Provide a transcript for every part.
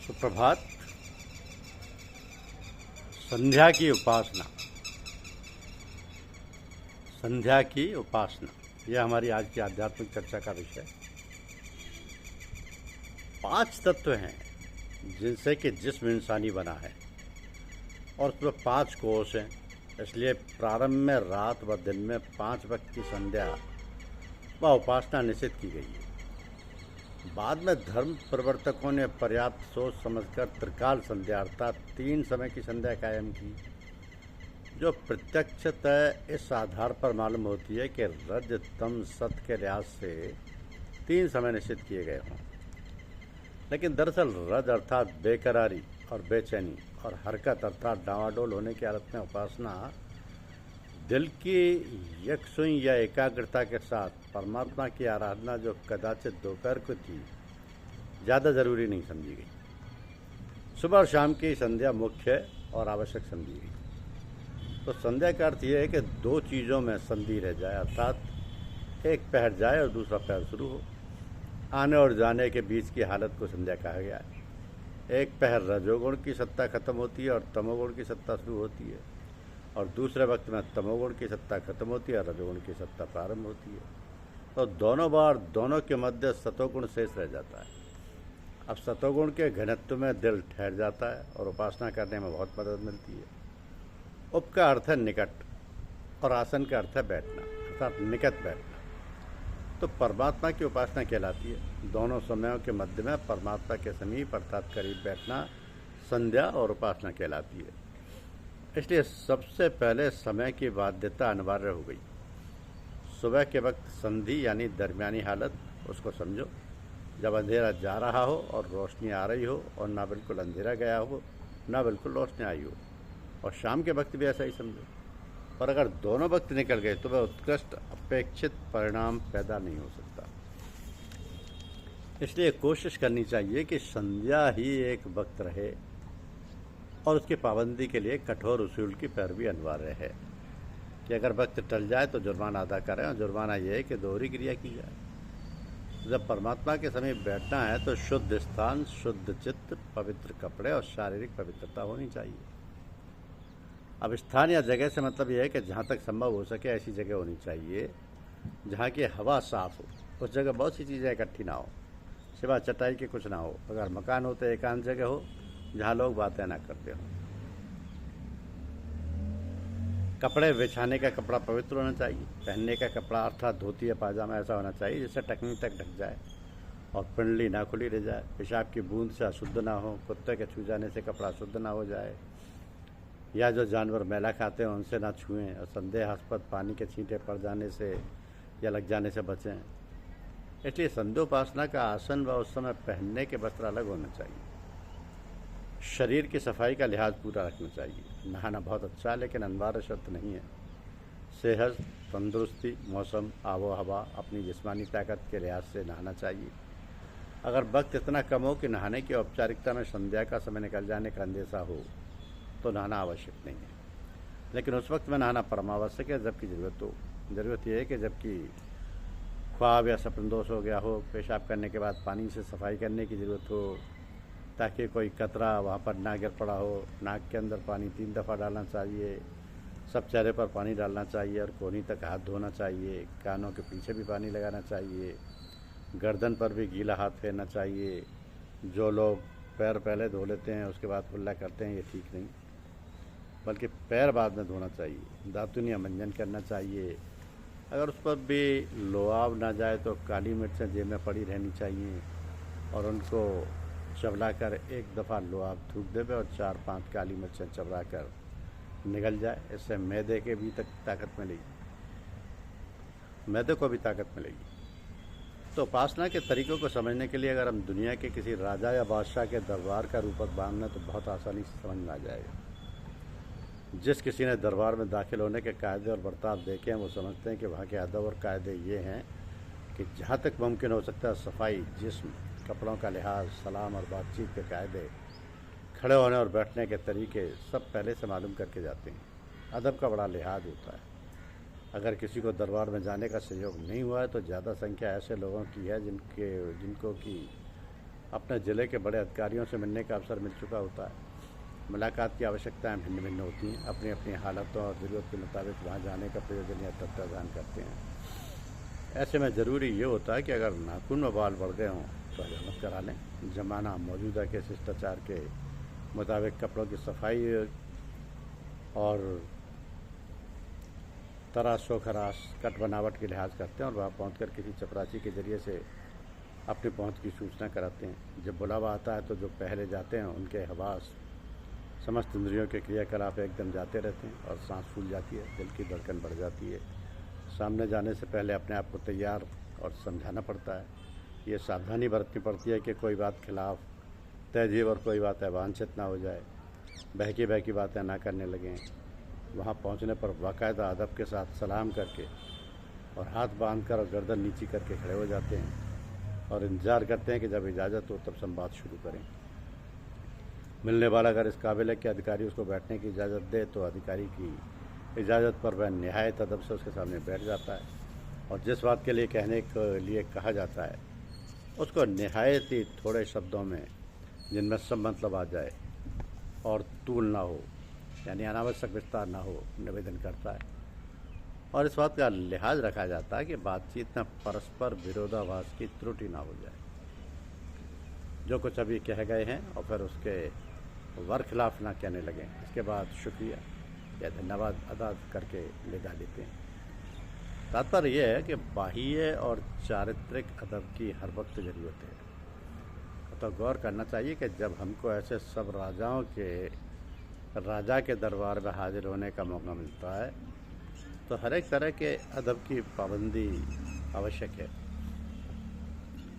सुप्रभात। संध्या की उपासना, संध्या की उपासना, यह हमारी आज की आध्यात्मिक चर्चा का विषय। 5 तत्व हैं जिनसे कि जिस्म इंसानी बना है और उसमें 5 कोष हैं। इसलिए प्रारंभ में रात व दिन में 5 वक्त की संध्या व उपासना निश्चित की गई है। बाद में धर्म प्रवर्तकों ने पर्याप्त सोच समझकर त्रिकाल संध्या अर्थात 3 समय की संध्या कायम की, जो प्रत्यक्षतः इस आधार पर मालूम होती है कि रज तम सत के लिहाज से 3 समय निश्चित किए गए हों। लेकिन दरअसल रज अर्थात बेकरारी और बेचैनी और हरकत अर्थात डावाडोल होने की हालत में उपासना दिल की यकसुई या एकाग्रता के साथ परमात्मा की आराधना जो कदाचित दोपहर को थी, ज़्यादा ज़रूरी नहीं समझी गई। सुबह और शाम की संध्या मुख्य और आवश्यक समझी गई। तो संध्या का अर्थ यह है कि 2 चीज़ों में संधि रह जाए, अर्थात एक पहर जाए और दूसरा पहर शुरू हो। आने और जाने के बीच की हालत को संध्या कहा गया है। एक पहर रजोगुण की सत्ता खत्म होती है और तमोगुण की सत्ता शुरू होती है, और दूसरे वक्त में तमोगुण की सत्ता खत्म होती है और रजोगुण की सत्ता प्रारंभ होती है। तो दोनों बार दोनों के मध्य सतोगुण शेष रह जाता है। अब सतोगुण के घनत्व में दिल ठहर जाता है और उपासना करने में बहुत मदद मिलती है। उप का अर्थ है निकट और आसन का अर्थ है बैठना, अर्थात निकट बैठना। तो परमात्मा की उपासना कहलाती है। दोनों समयों के मध्य में परमात्मा के समीप अर्थात करीब बैठना संध्या और उपासना कहलाती है। इसलिए सबसे पहले समय की बाध्यता अनिवार्य हो गई। सुबह के वक्त संधि यानी दरमियानी हालत, उसको समझो, जब अंधेरा जा रहा हो और रोशनी आ रही हो, और ना बिल्कुल अंधेरा गया हो ना बिल्कुल रोशनी आई हो। और शाम के वक्त भी ऐसा ही समझो। पर अगर दोनों वक्त निकल गए तो वह उत्कृष्ट अपेक्षित परिणाम पैदा नहीं हो सकता। इसलिए कोशिश करनी चाहिए कि संध्या ही एक वक्त रहे, और उसकी पाबंदी के लिए कठोर उसूल की पैरवी अनिवार्य है कि अगर वक्त टल जाए तो जुर्माना अदा करें, और जुर्माना यह है कि दोहरी क्रिया की जाए। जब परमात्मा के समीप बैठना है तो शुद्ध स्थान, शुद्ध चित्त, पवित्र कपड़े और शारीरिक पवित्रता होनी चाहिए। अब स्थान या जगह से मतलब यह है कि जहाँ तक संभव हो सके ऐसी जगह होनी चाहिए जहाँ की हवा साफ हो। उस जगह बहुत सी चीज़ें इकट्ठी ना हो, सिवा चटाई के कुछ ना हो। अगर मकान हो तो एकांत जगह हो जहाँ लोग बातें ना करते हों। कपड़े बिछाने का कपड़ा पवित्र होना चाहिए। पहनने का कपड़ा अर्थात धोती या पाजामा ऐसा होना चाहिए जिससे टखनी तक ढक जाए और पिंडली ना खुली रह जाए। पेशाब की बूंद से अशुद्ध ना हो, कुत्ते के छू जाने से कपड़ा शुद्ध ना हो जाए, या जो जानवर मैला खाते हैं उनसे ना छुएं, और संदेहास्पद पानी के छींटे पड़ जाने से या लग जाने से बचें। इसलिए संध्योपासना का आसन व उस समय पहनने के वस्त्र अलग होना चाहिए। शरीर की सफाई का लिहाज पूरा रखना चाहिए। नहाना बहुत अच्छा है लेकिन अनिवार्य शर्त नहीं है। सेहत, तंदुरुस्ती, मौसम, आबो हवा, अपनी जिस्मानी ताकत के लिहाज से नहाना चाहिए। अगर वक्त इतना कम हो कि नहाने की औपचारिकता में संध्या का समय निकल जाने का अंदेशा हो तो नहाना आवश्यक नहीं है, लेकिन उस वक्त में नहाना परमावश्यक है जबकि ज़रूरत हो। ज़रूरत यह है कि जबकि ख्वाब या सपन दोष हो गया हो, पेशाब करने के बाद पानी से सफाई करने की ज़रूरत हो ताकि कोई कतरा वहाँ पर ना गिर पड़ा हो। नाक के अंदर पानी 3 दफ़ा डालना चाहिए, सब चेहरे पर पानी डालना चाहिए और कोहनी तक हाथ धोना चाहिए। कानों के पीछे भी पानी लगाना चाहिए, गर्दन पर भी गीला हाथ फेरना चाहिए। जो लोग पैर पहले धो लेते हैं उसके बाद कुल्ला करते हैं, ये ठीक नहीं, बल्कि पैर बाद में धोना चाहिए। दातुन या मंजन करना चाहिए। अगर उस पर भी लोआब ना जाए तो काली मिर्चें जेब में पड़ी रहनी चाहिए और उनको चबला कर एक दफ़ा लोआब थूक देवे और 4-5 काली मिर्चें चबला कर निगल जाए। इससे मैदे के भी तक ताकत मिलेगी, मैदे को भी ताकत मिलेगी। तो उपासना के तरीक़ों को समझने के लिए अगर हम दुनिया के किसी राजा या बादशाह के दरबार का रूपक बांधना तो बहुत आसानी से समझ में आ जाएगा। जिस किसी ने दरबार में दाखिल होने के कायदे और बर्ताव देखे हैं वो समझते हैं कि वहाँ के अदब और कायदे ये हैं कि जहाँ तक मुमकिन हो सकता है सफाई, जिस्म, कपड़ों का लिहाज, सलाम और बातचीत के कायदे, खड़े होने और बैठने के तरीके सब पहले से मालूम करके जाते हैं। अदब का बड़ा लिहाज होता है। अगर किसी को दरबार में जाने का सहयोग नहीं हुआ है तो ज़्यादा संख्या ऐसे लोगों की है जिनको कि अपने ज़िले के बड़े अधिकारियों से मिलने का अवसर मिल चुका होता है। मुलाकात की आवश्यकताएं भिन्न भिन्न होती हैं। अपनी अपनी हालतों और ज़रूरत के मुताबिक वहाँ जाने का प्रयोजन या तत्वावधान करते हैं। ऐसे में ज़रूरी ये होता है कि अगर नाखून में बाल बढ़ गए हों तो हजामत करा लें। ज़माना मौजूदा के शिष्टाचार के मुताबिक कपड़ों की सफाई और तराशो खराश कट बनावट की लिहाज करते हैं और वहाँ पहुँचकर किसी चपरासी के जरिए से अपनी पहुँच की सूचना कराते हैं। जब बुलावा आता है तो जो पहले जाते हैं उनके हवास समस्त इंद्रियों के क्रियाकलाप एकदम जाते रहते हैं और सांस फूल जाती है, दिल की धड़कन बढ़ जाती है। सामने जाने से पहले अपने आप को तैयार और समझाना पड़ता है। ये सावधानी बरतनी पड़ती है कि कोई बात खिलाफ तहजीब और कोई बात अवांछित ना हो जाए, बहकी बहकी बातें ना करने लगें। वहाँ पहुँचने पर बाकायदा अदब के साथ सलाम करके और हाथ बांध कर और गर्दन नीची करके खड़े हो जाते हैं और इंतज़ार करते हैं कि जब इजाज़त हो तब संवाद शुरू करें। मिलने वाला अगर इस काबिल है कि अधिकारी उसको बैठने की इजाज़त दे तो अधिकारी की इजाज़त पर वह निहायत अदब से उसके सामने बैठ जाता है और जिस बात के लिए कहने के लिए कहा जाता है उसको निहायत ही थोड़े शब्दों में, जिनमें सब मतलब आ जाए और तूल ना हो, यानी अनावश्यक विस्तार ना हो, निवेदन करता है। और इस बात का लिहाज रखा जाता है कि बातचीत में परस्पर विरोधाभास की त्रुटि ना हो जाए। जो कुछ अभी कह गए हैं और फिर उसके वरखिलाफ़ ना कहने लगें। इसके बाद शुक्रिया या धन्यवाद अदा करके विदा लेते हैं। तात्पर्य यह है कि बाह्य और चारित्रिक अदब की हर वक्त ज़रूरत है। तो गौर करना चाहिए कि जब हमको ऐसे सब राजा के दरबार में हाजिर होने का मौका मिलता है तो हर एक तरह के अदब की पाबंदी आवश्यक है।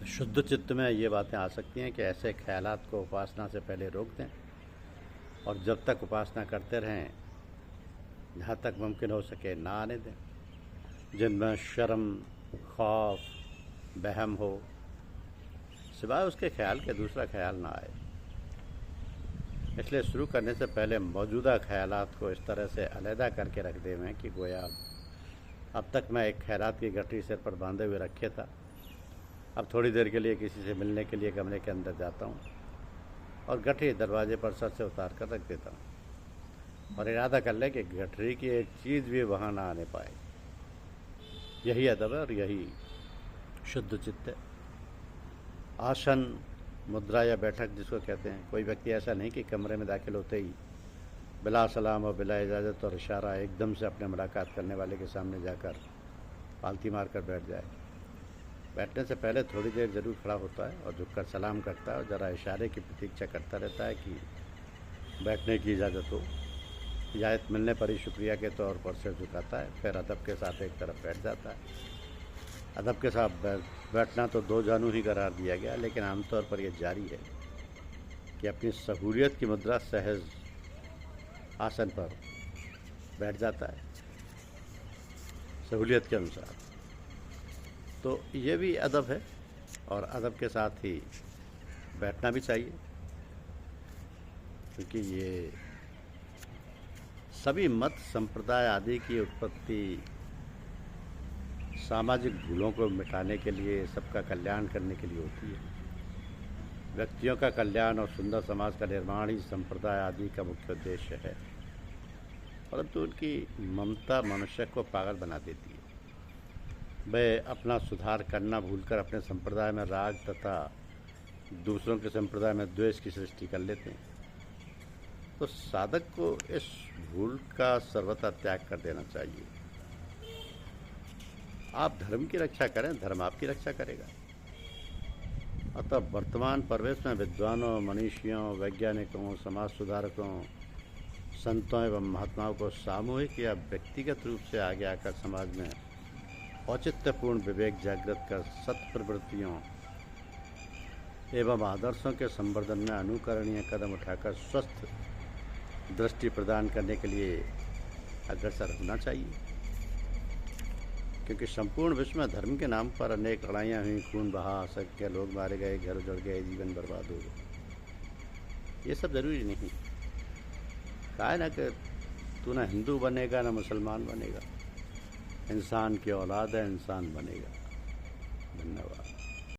शुद्ध चित्त में ये बातें आ सकती हैं कि ऐसे ख्यालात को उपासना से पहले रोक दें और जब तक उपासना करते रहें जहाँ तक मुमकिन हो सके ना आने दें, जिनमें शर्म, खौफ, बहम हो, सिवाय उसके ख्याल के दूसरा ख्याल ना आए। इसलिए शुरू करने से पहले मौजूदा ख्यालात को इस तरह से अलहदा करके रख दें कि गोया अब तक मैं एक खैरात की गठरी सिर पर बांधे हुए रखे था, अब थोड़ी देर के लिए किसी से मिलने के लिए कमरे के अंदर जाता हूँ और गठरी दरवाजे पर सर से उतार कर रख देता हूँ और इरादा कर ले कि गठरी की एक चीज़ भी वहाँ ना आने पाए। यही अदब है और यही शुद्ध चित्त है। आसन, मुद्रा या बैठक जिसको कहते हैं, कोई व्यक्ति ऐसा नहीं कि कमरे में दाखिल होते ही बिला सलाम और बिला इजाज़त और इशारा एकदम से अपने मुलाकात करने वाले के सामने जाकर पालती मार कर बैठ जाए। बैठने से पहले थोड़ी देर ज़रूर खड़ा होता है और झुककर सलाम करता है और ज़रा इशारे की प्रतीक्षा करता रहता है कि बैठने की इजाज़त हो। इजाज़त मिलने पर ही शुक्रिया के तौर पर सिर झुकाता है, फिर अदब के साथ एक तरफ बैठ जाता है। अदब के साथ बैठना तो दो जानू ही करार दिया गया, लेकिन आमतौर पर यह जारी है कि अपनी सहूलियत की मुद्रा सहज आसन पर बैठ जाता है सहूलियत के अनुसार। तो ये भी अदब है और अदब के साथ ही बैठना भी चाहिए, क्योंकि ये सभी मत संप्रदाय आदि की उत्पत्ति सामाजिक भूलों को मिटाने के लिए, सबका कल्याण करने के लिए होती है। व्यक्तियों का कल्याण और सुंदर समाज का निर्माण ही संप्रदाय आदि का मुख्य उद्देश्य है, परंतु उनकी ममता मनुष्य को पागल बना देती है। वे अपना सुधार करना भूलकर अपने संप्रदाय में राग तथा दूसरों के संप्रदाय में द्वेष की सृष्टि कर लेते हैं। तो साधक को इस भूल का सर्वथा त्याग कर देना चाहिए। आप धर्म की रक्षा करें, धर्म आपकी रक्षा करेगा। अतः वर्तमान परिवेश में विद्वानों, मनीषियों, वैज्ञानिकों, समाज सुधारकों, संतों एवं महात्माओं को सामूहिक या व्यक्तिगत रूप से आगे आकर समाज में औचित्यपूर्ण विवेक जागृत कर सत प्रवृत्तियों एवं आदर्शों के संवर्धन में अनुकरणीय कदम उठाकर स्वस्थ दृष्टि प्रदान करने के लिए अग्रसर होना चाहिए। क्योंकि संपूर्ण विश्व में धर्म के नाम पर अनेक लड़ाइयाँ हुई, खून बहा, असंख्य लोग मारे गए, घर उजड़ गए, जीवन बर्बाद हो गए। ये सब जरूरी नहीं। कहा है ना कि तू ना हिंदू बनेगा ना मुसलमान बनेगा, इंसान की औलाद है, इंसान बनेगा। धन्यवाद।